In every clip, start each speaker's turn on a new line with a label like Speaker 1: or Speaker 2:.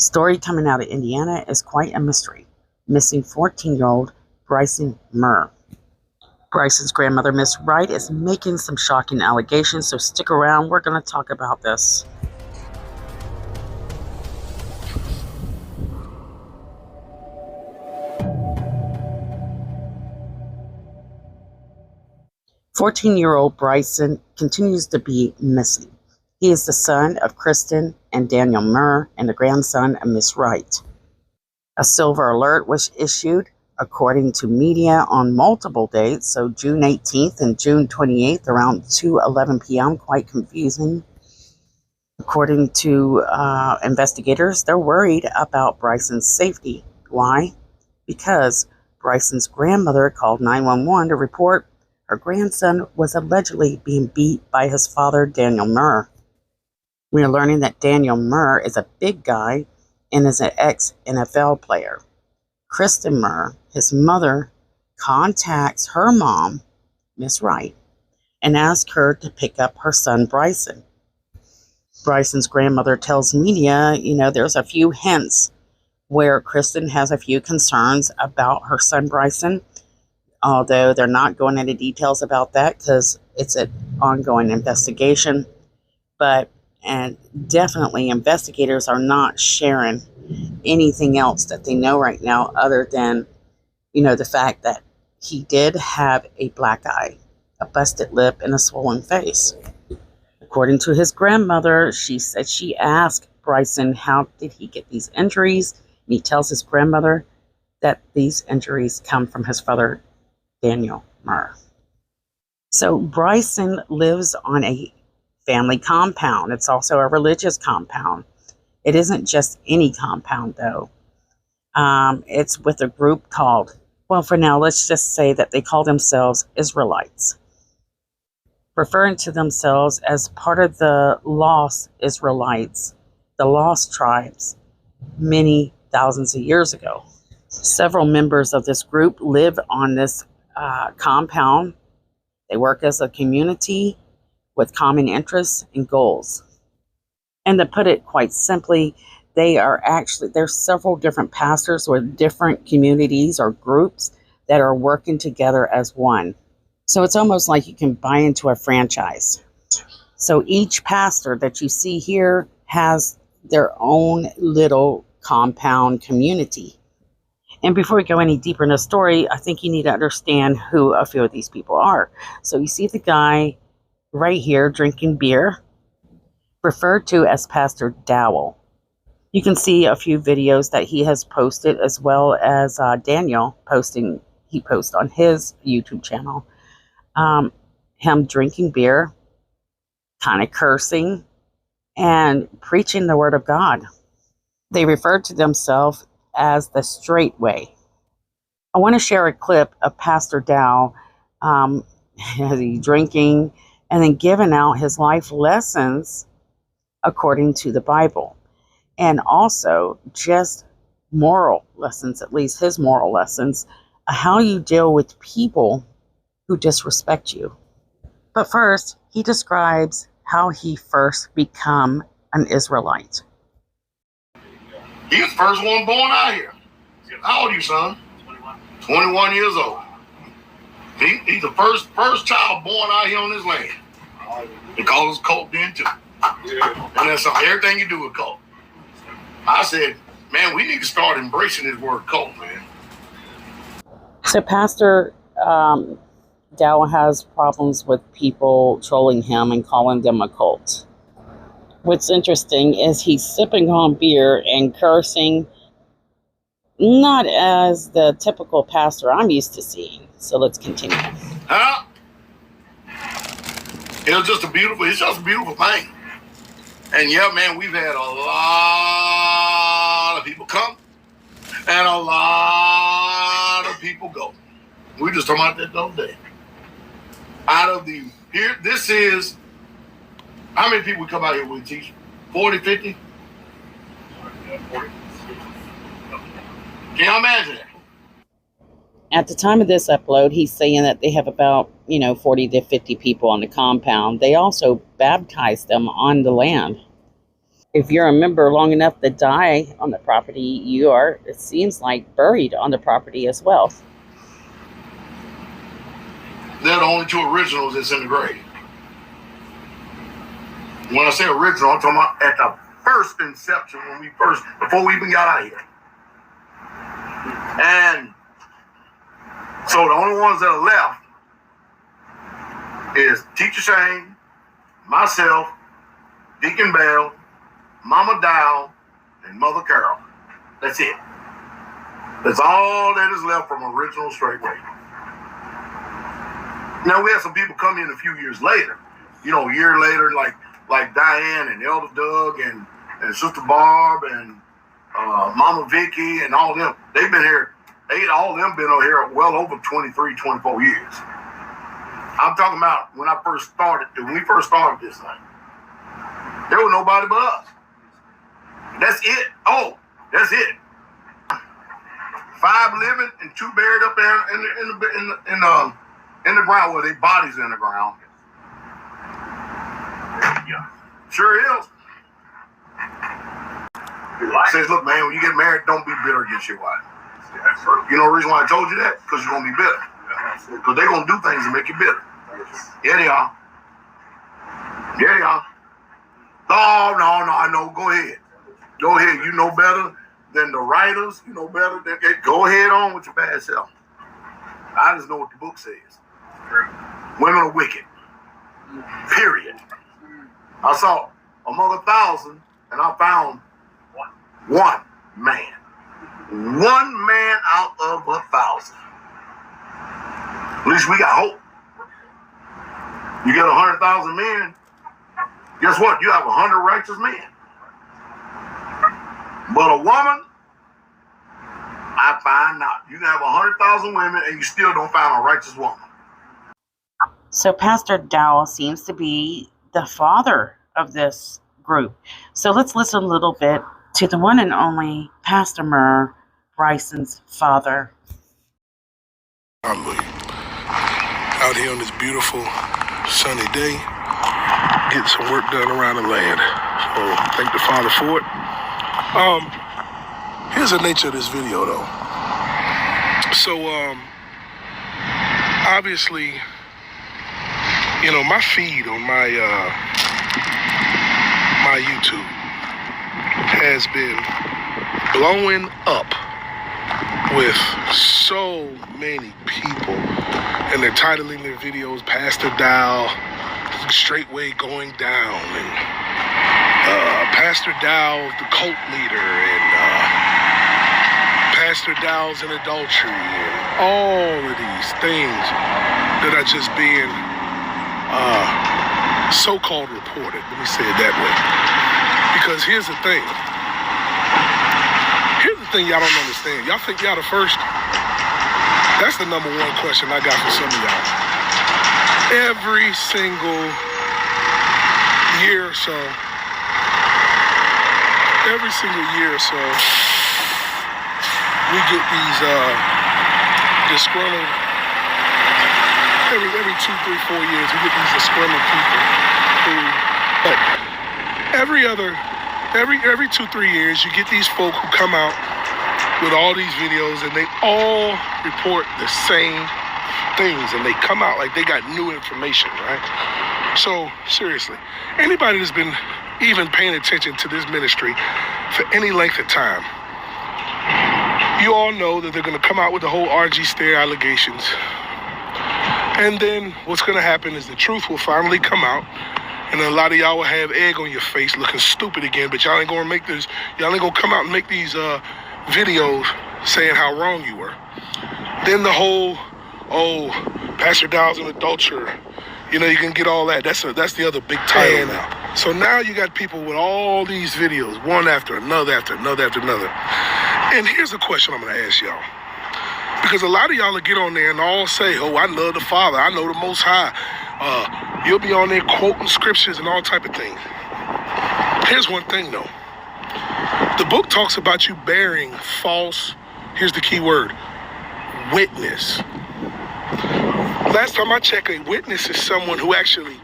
Speaker 1: Story coming out of Indiana is quite a mystery. Missing 14-year-old Bryson Muir. Bryson's grandmother, Miss Wright, is making some shocking allegations, so stick around. We're going to talk about this. "14-year-old Bryson continues to be missing. He is the son of Kristin and Daniel Muir and the grandson of Miss Wright. A silver alert was issued, according to media, on multiple dates, so June 18th and June 28th around 2:11 p.m. Quite confusing. According to investigators, they're worried about Bryson's safety. Why? Because Bryson's grandmother called 911 to report her grandson was allegedly being beat by his father, Daniel Muir. We are learning that Daniel Muir is a big guy and is an ex-NFL player. Kristin Muir, his mother, contacts her mom, Miss Wright, and asks her to pick up her son, Bryson. Bryson's grandmother tells media, there's a few hints where Kristin has a few concerns about her son, Bryson, although they're not going into details about that because it's an ongoing investigation. And definitely investigators are not sharing anything else that they know right now other than, the fact that he did have a black eye, a busted lip, and a swollen face. According to his grandmother, she said she asked Bryson how did he get these injuries, and he tells his grandmother that these injuries come from his father, Daniel Muir. So Bryson lives on a family compound. It's also a religious compound. It isn't just any compound, though. It's with a group called, for now, let's just say that they call themselves Israelites, referring to themselves as part of the lost Israelites, the lost tribes, many thousands of years ago. Several members of this group live on this compound. They work as a community with common interests and goals. And to put it quite simply, there's several different pastors with different communities or groups that are working together as one. So it's almost like you can buy into a franchise. So each pastor that you see here has their own little compound community. And before we go any deeper in the story, I think you need to understand who a few of these people are. So you see the guy right here drinking beer, referred to as Pastor Dowell. You can see a few videos that he has posted, as well as Daniel he posts on his YouTube channel. Him drinking beer, kind of cursing, and preaching the word of God. They refer to themselves as the straight way. I want to share a clip of Pastor Dowell drinking and then giving out his life lessons according to the Bible. And also just moral lessons, at least his moral lessons, how you deal with people who disrespect you. But first, he describes how he first become an Israelite.
Speaker 2: He's the first one born out here. How old are you, son? 21 years old. He's the first child born out here on this land. They call us cult then too. And that's everything you do with cult. I said, man, we need to start embracing this word cult, man.
Speaker 1: So Pastor Dowell has problems with people trolling him and calling them a cult. What's interesting is he's sipping on beer and cursing, not as the typical pastor I'm used to seeing. So let's continue.
Speaker 2: Huh? It's just a beautiful thing. And yeah, man, we've had a lot of people come and a lot of people go. We just talking about that the other day. This is, how many people come out here with teach? 40, 50? Can you imagine that?
Speaker 1: At the time of this upload, he's saying that they have about, 40 to 50 people on the compound. They also baptized them on the land. if you're a member long enough to die on the property, you are, it seems like, buried on the property as well.
Speaker 2: They're the only two originals that's in the grave. When I say original, I'm talking about at the first inception, before we even got out of here. And so the only ones that are left is Teacher Shane, myself, Deacon Bell, Mama Dow, and Mother Carol. That's it. That's all that is left from original Straightway. Now we had some people come in a few years later, a year later, like Diane and Elder Doug and Sister Barb and Mama Vicky and all of them. They've been here. All of them been over here well over 23, 24 years. I'm talking about when we first started this thing. There was nobody but us. That's it. Oh, that's it. 5 living and 2 buried up there in the ground, where their bodies in the ground. Yeah, sure is. Says, look, man, when you get married, don't be bitter against your wife. You know the reason why I told you that? Because you're gonna be bitter. Because they're gonna do things to make you bitter. Yeah, they are. Yeah, they are. No, I know. Go ahead. You know better than the writers. You know better than go ahead on with your bad self. I just know what the book says. Women are wicked. Period. I saw among 1,000, and I found one man. One man out of 1,000. At least we got hope. You get 100,000 men, guess what? You have 100 righteous men. But a woman, I find out. You can have 100,000 women and you still don't find a righteous woman.
Speaker 1: So Pastor Dowell seems to be the father of this group. So let's listen a little bit to the one and only Pastor Muir, Bryson's father.
Speaker 3: Hallelujah. Out here on this beautiful sunny day, getting some work done around the land. So thank the Father for it. Here's the nature of this video though. So obviously, my feed on my my YouTube has been blowing up with so many people, and they're titling their videos Pastor Dow Straightway Going Down, and Pastor Dow the cult leader, and Pastor Dow's an adultery, and all of these things that are just being so-called reported. Let me say it that way. Because here's the thing. Here's the thing y'all don't understand. Y'all think y'all the first? That's the number one question I got for some of y'all. Every single year or so, we get these disgruntled, every 2, 3, 4 years, we get these disgruntled people who, but every 2, 3 years, you get these folk who come out with all these videos and they all report the same things, and they come out like they got new information, right? So seriously, anybody that's been even paying attention to this ministry for any length of time, you all know that they're going to come out with the whole RG Stare allegations. And then what's going to happen is the truth will finally come out, and a lot of y'all will have egg on your face looking stupid again, but y'all ain't going to come out and make these videos saying how wrong you were. Then the whole, Pastor Dow's an adulterer. You can get all that. That's the other big title now. So now you got people with all these videos, one after another, after another, after another. And here's a question I'm going to ask y'all. Because a lot of y'all will get on there and all say, I love the Father. I know the Most High. You'll be on there quoting scriptures and all type of things. Here's one thing, though. The book talks about you bearing false, here's the key word, witness. Last time I checked, a witness is someone who actually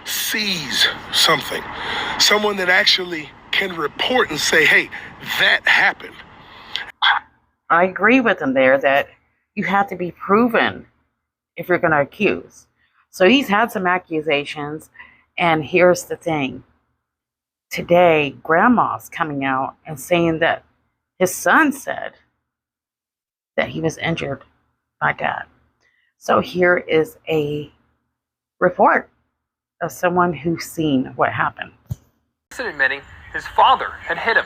Speaker 3: sees something. Someone that actually can report and say, hey, that happened.
Speaker 1: I agree with him there that you have to be proven if you're going to accuse. So he's had some accusations, and here's the thing. Today, Grandma's coming out and saying that his son said that he was injured by Dad. So here is a report of someone who's seen what happened.
Speaker 4: Bryson admitting his father had hit him.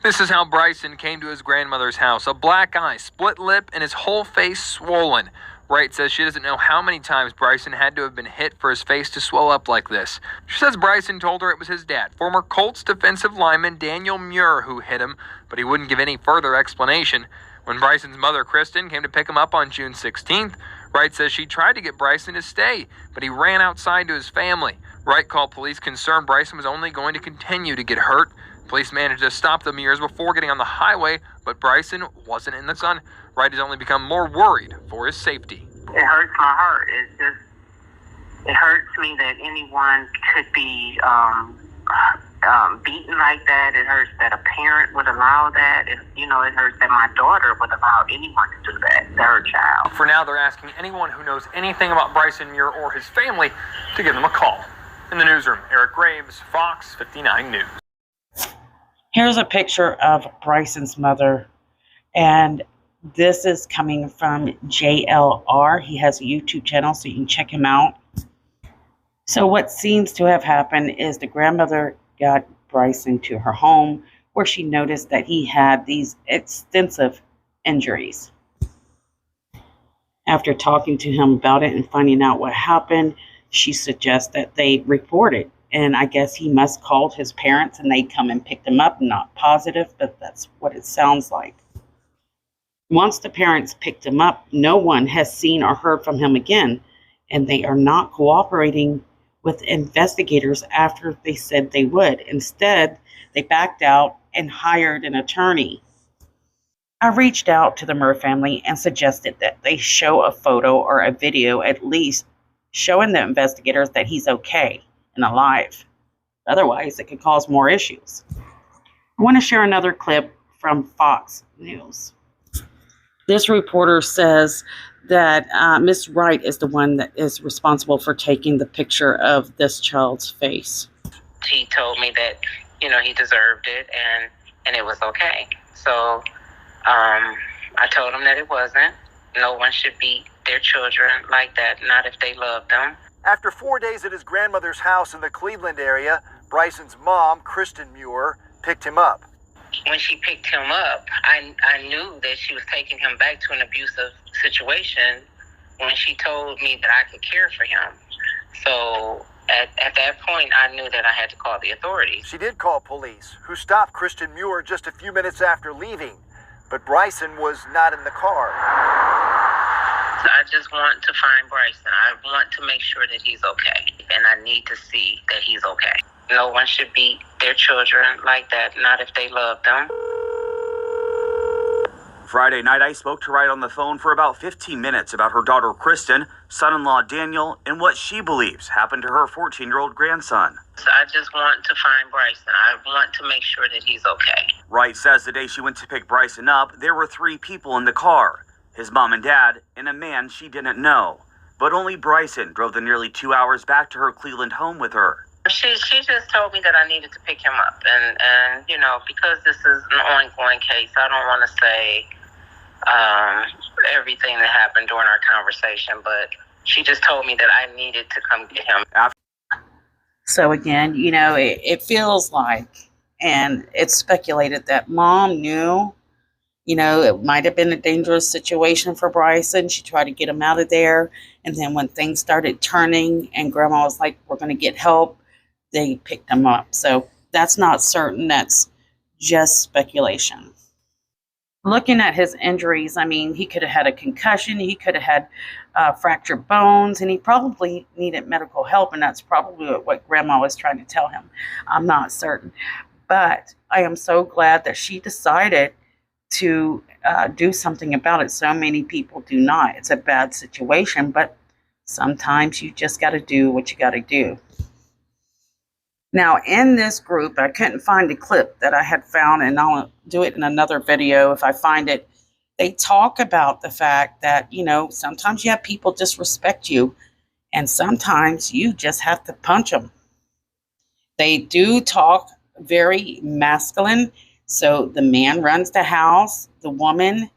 Speaker 4: This is how Bryson came to his grandmother's house. A black eye, split lip, and his whole face swollen. Wright says she doesn't know how many times Bryson had to have been hit for his face to swell up like this. She says Bryson told her it was his dad, former Colts defensive lineman Daniel Muir, who hit him, but he wouldn't give any further explanation. When Bryson's mother, Kristin, came to pick him up on June 16th, Wright says she tried to get Bryson to stay, but he ran outside to his family. Wright called police concerned Bryson was only going to continue to get hurt. Police managed to stop the Muirs before getting on the highway, but Bryson wasn't in the sun. Wright has only become more worried for his safety.
Speaker 5: It hurts my heart. It hurts me that anyone could be beaten like that. It hurts that a parent would allow that. It hurts that my daughter would allow anyone to do that to her child.
Speaker 4: For now, they're asking anyone who knows anything about Bryson Muir or his family to give them a call. In the newsroom, Eric Graves, Fox 59 News.
Speaker 1: Here's a picture of Bryson's mother, and this is coming from JLR. He has a YouTube channel, so you can check him out. So what seems to have happened is the grandmother got Bryson to her home, where she noticed that he had these extensive injuries. After talking to him about it and finding out what happened, she suggests that they report it. And I guess he must have called his parents and they come and picked him up. Not positive, but that's what it sounds like. Once the parents picked him up, no one has seen or heard from him again. And they are not cooperating with investigators after they said they would. Instead, they backed out and hired an attorney. I reached out to the Muir family and suggested that they show a photo or a video at least showing the investigators that he's okay and alive. Otherwise, it could cause more issues. I want to share another clip from Fox News. This reporter says that Miss Wright is the one that is responsible for taking the picture of this child's face.
Speaker 5: She told me that, he deserved it and it was okay. So I told him that it wasn't. No one should beat their children like that, not if they love them.
Speaker 6: After 4 days at his grandmother's house in the Cleveland area, Bryson's mom, Kristin Muir, picked him up.
Speaker 5: When she picked him up, I knew that she was taking him back to an abusive situation when she told me that I could care for him. So at that point, I knew that I had to call the authorities.
Speaker 6: She did call police, who stopped Kristin Muir just a few minutes after leaving, but Bryson was not in the car.
Speaker 5: I just want to find Bryson. I want to make sure that he's okay, and I need to see that he's okay. No one should beat their children like that, not if they love them.
Speaker 7: Friday night, I spoke to Wright on the phone for about 15 minutes about her daughter Kristin, son-in-law Daniel, and what she believes happened to her 14-year-old grandson.
Speaker 5: I just want to find Bryson. I want to make sure that he's okay.
Speaker 7: Wright says the day she went to pick Bryson up, there were 3 people in the car. His mom and dad, and a man she didn't know. But only Bryson drove the nearly 2 hours back to her Cleveland home with her.
Speaker 5: She just told me that I needed to pick him up. And because this is an ongoing case, I don't want to say everything that happened during our conversation, but she just told me that I needed to come get him.
Speaker 1: So again, it feels like, and it's speculated that mom knew, it might have been a dangerous situation for Bryson. She tried to get him out of there. And then when things started turning and grandma was like, we're going to get help, they picked him up. So that's not certain. That's just speculation. Looking at his injuries, he could have had a concussion. He could have had fractured bones, and he probably needed medical help. And that's probably what grandma was trying to tell him. I'm not certain. But I am so glad that she decided to do something about it. So many people do not. It's a bad situation, but sometimes you just got to do what you got to do. Now, in this group, I couldn't find a clip that I had found, and I'll do it in another video if I find it. They talk about the fact that, sometimes you have people disrespect you, and sometimes you just have to punch them. They do talk very masculine. So the man runs the house, the woman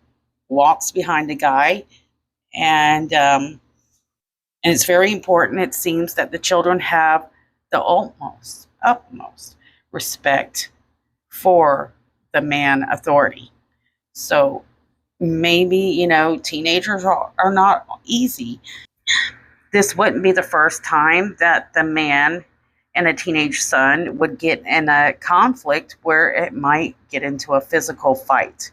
Speaker 1: walks behind the guy, and it's very important. It seems that the children have the utmost respect for the man authority. So maybe, teenagers are not easy. This wouldn't be the first time that the man and a teenage son would get in a conflict where it might get into a physical fight.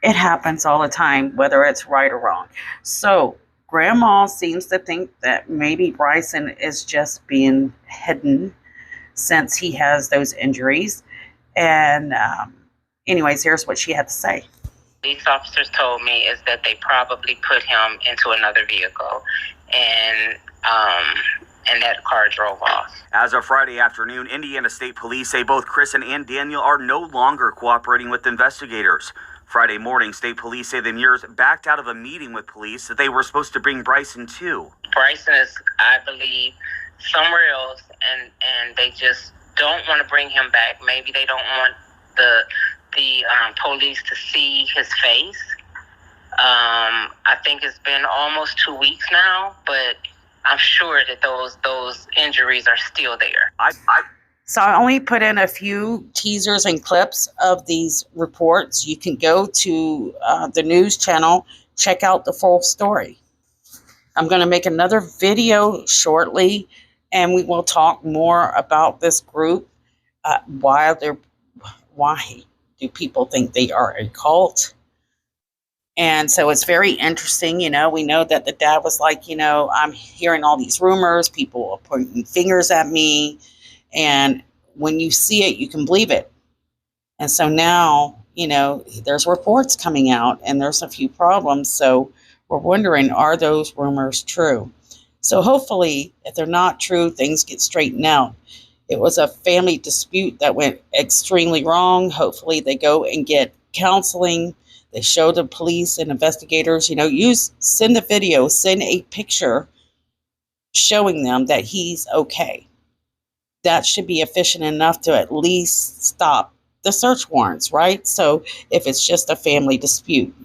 Speaker 1: It happens all the time, whether it's right or wrong. So Grandma seems to think that maybe Bryson is just being hidden since he has those injuries. And anyways, here's what she had to say.
Speaker 5: Police officers told me is that they probably put him into another vehicle, and that car drove off.
Speaker 7: As of Friday afternoon, Indiana State Police say both Kristin and Daniel are no longer cooperating with investigators. Friday morning, State Police say the Muirs backed out of a meeting with police that they were supposed to bring Bryson to.
Speaker 5: Bryson is, I believe, somewhere else, and they just don't want to bring him back. Maybe they don't want the police to see his face. I think it's been almost 2 weeks now, but I'm sure that those injuries are still there.
Speaker 1: So I only put in a few teasers and clips of these reports. You can go to the news channel, check out the full story. I'm going to make another video shortly, and we will talk more about this group. Why do people think they are a cult? And so it's very interesting. We know that the dad was like, I'm hearing all these rumors. People are pointing fingers at me. And when you see it, you can believe it. And so now, there's reports coming out and there's a few problems. So we're wondering, are those rumors true? So hopefully, if they're not true, things get straightened out. It was a family dispute that went extremely wrong. Hopefully they go and get counseling. They show the police and investigators, send a video, send a picture showing them that he's okay. That should be efficient enough to at least stop the search warrants, right? So if it's just a family dispute.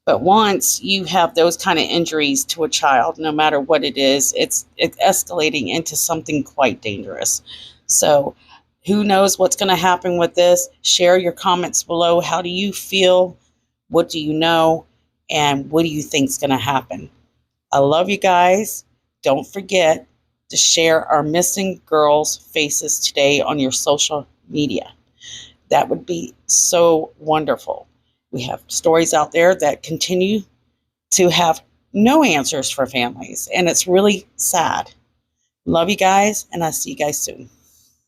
Speaker 1: But once you have those kind of injuries to a child, no matter what it is, it's escalating into something quite dangerous. So who knows what's going to happen with this? Share your comments below. How do you feel? What do you know? And what do you think is going to happen? I love you guys. Don't forget to share our missing girls' faces today on your social media. That would be so wonderful. We have stories out there that continue to have no answers for families, and it's really sad. Love you guys, and I'll see you guys soon.